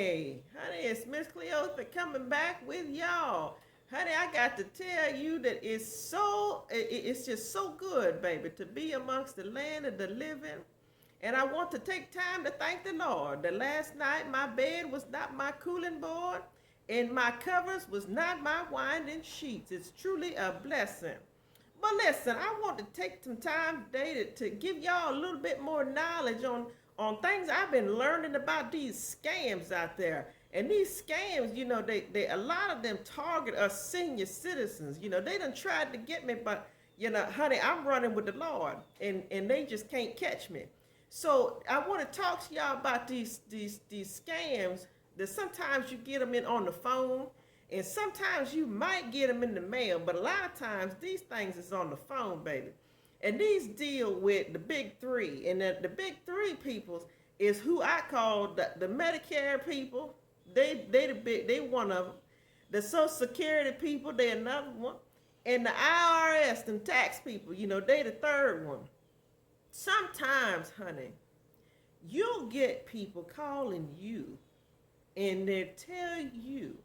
Honey, it's Miss Cleotha coming back with y'all. Honey, I got to tell you that it's just so good, baby, to be amongst the land of the living. And I want to take time to thank the Lord that last night my bed was not my cooling board and my covers was not my winding sheets. It's truly a blessing. But listen, I want to take some time today to give y'all a little bit more knowledge on things I've been learning about these scams out there. And these scams, they a lot of them target us senior citizens. They done tried to get me, but honey, I'm running with the Lord, and they just can't catch me. So I want to talk to y'all about these scams that sometimes you get them in on the phone, and sometimes you might get them in the mail, but a lot of times these things is on the phone, baby. And these deal with the big three. And the big three peoples is who I call the Medicare people. They one of them. The Social Security people, they another one. And the IRS and tax people, they the third one. Sometimes, honey, you'll get people calling you and they tell you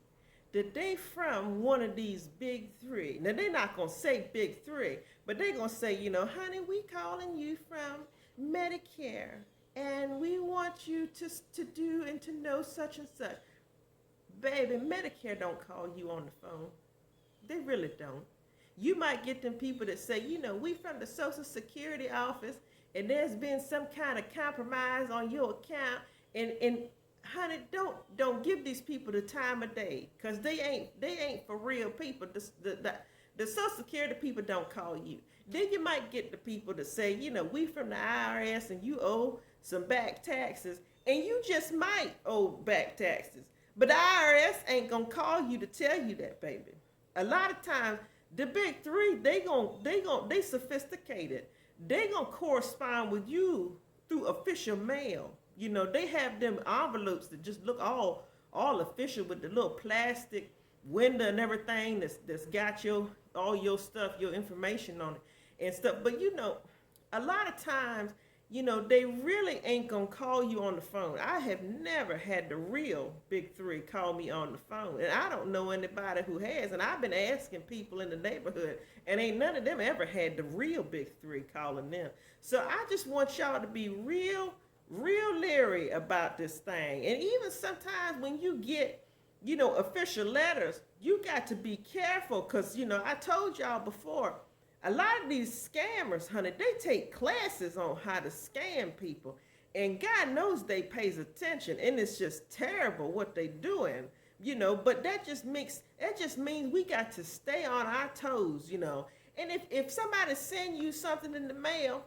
that they from one of these big three. Now, they're not going to say big three, but they're going to say, honey, we calling you from Medicare, and we want you to do and to know such and such. Baby, Medicare don't call you on the phone. They really don't. You might get them people that say, we from the Social Security office, and there's been some kind of compromise on your account, and honey, don't give these people the time of day, because they ain't for real people. The Social Security people don't call you. Then you might get the people that say, we from the IRS and you owe some back taxes, and you just might owe back taxes. But the IRS ain't gonna call you to tell you that, baby. A lot of times, the big three, they sophisticated. They gonna correspond with you through official mail. They have them envelopes that just look all official with the little plastic window and everything that's got all your stuff, your information on it and stuff. But a lot of times, they really ain't gonna call you on the phone. I have never had the real big three call me on the phone, and I don't know anybody who has. And I've been asking people in the neighborhood, and ain't none of them ever had the real big three calling them. So I just want y'all to be real leery about this thing. And even sometimes when you get, official letters, you got to be careful, because, I told y'all before, a lot of these scammers, honey, they take classes on how to scam people. And God knows they pays attention, and it's just terrible what they doing, but that just means we got to stay on our toes, And if somebody send you something in the mail,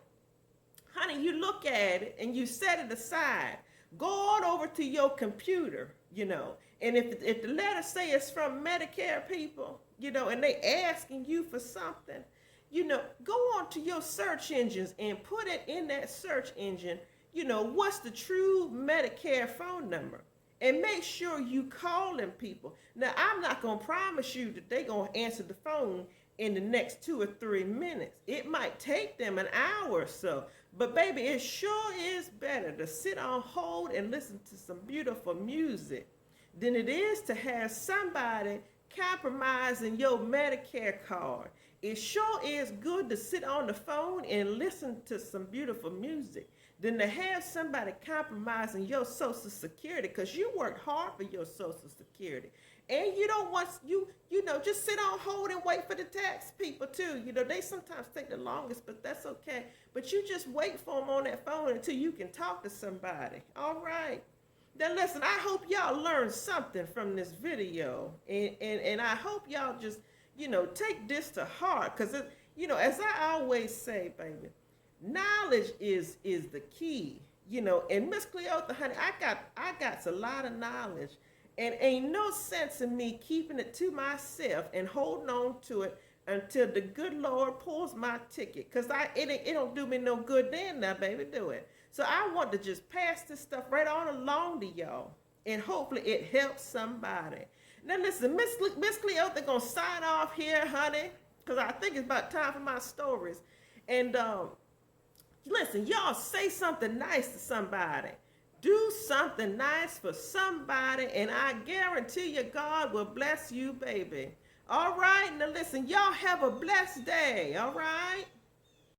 honey, you look at it and you set it aside. Go on over to your computer, and if the letter say it's from Medicare people, and they asking you for something, go on to your search engines and put it in that search engine, what's the true Medicare phone number? And make sure you call them people. Now, I'm not going to promise you that they're going to answer the phone in the next 2 or 3 minutes. It might take them an hour or so. But baby, it sure is better to sit on hold and listen to some beautiful music than it is to have somebody compromising your Medicare card. It sure is good to sit on the phone and listen to some beautiful music than to have somebody compromising your Social Security, because you worked hard for your Social Security. And you don't want, just sit on hold and wait for the tax people too. They sometimes take the longest, but that's okay. But you just wait for them on that phone until you can talk to somebody. All right. Now listen, I hope y'all learned something from this video. And I hope y'all just, take this to heart. Because, as I always say, baby, knowledge is the key. And Miss Cleotha, honey, I got a lot of knowledge. And ain't no sense in me keeping it to myself and holding on to it until the good Lord pulls my ticket. Because it don't do me no good then now, baby, do it. So I want to just pass this stuff right on along to y'all. And hopefully it helps somebody. Now listen, Miss Cleotha gonna sign off here, honey. Because I think it's about time for my stories. And listen, y'all say something nice to somebody. Do something nice for somebody, and I guarantee you God will bless you, baby. All right, now listen, y'all have a blessed day. All right.